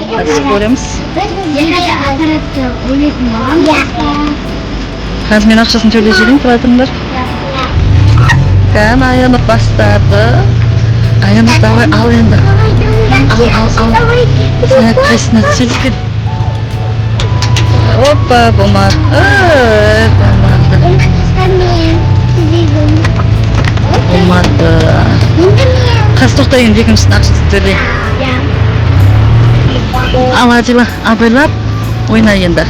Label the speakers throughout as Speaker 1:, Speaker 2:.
Speaker 1: Қазір көреміз. Қазір мен ақшасын төлеп жіберейін, тұра тұрыңдар. Кән аянып бастады. Аянып, давай, ал енді. Ал. Сен қайсына түсіріп. Опа, болмады. Болмады. Қазір тоқта енді екіншісін ақшасын төлей. Ал Адила, абайлап ойна енді.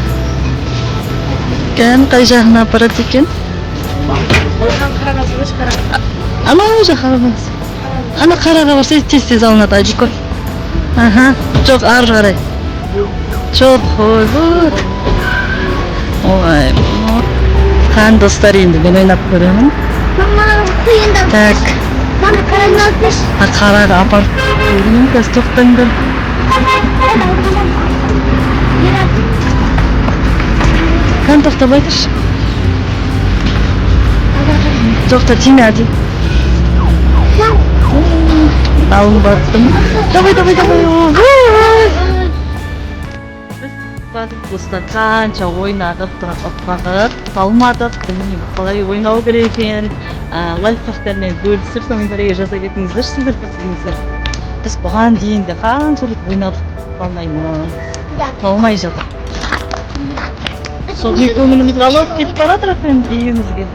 Speaker 1: Кән қай жағына апарады екен? Ана уже қарамыз. Ана қараға барса тез алынады Адико. Жоқ, ар қарай. Жоқ, ой, бұр. Ой, қан достар енді мен ойнап көремін. Так. Қараға апарып көрейін, қазір тоқтаңдар. Қан тоқтабай тұршы. Тоқта, тиме Ади. Алынбаттым. Давай. Біз достар қанша ойнадық, талмадық, білмеймін, қалай ойнау керек екен. Лайфхактармен бөлісіп, комментарийге жаза кетіңіздер, сіздер көптеңіздер. Біз бұған дейін де қанша рет ойнадық, қалмай жатыр. Сол көңіліміз алып кетіп бара жатыр екен дейімізге.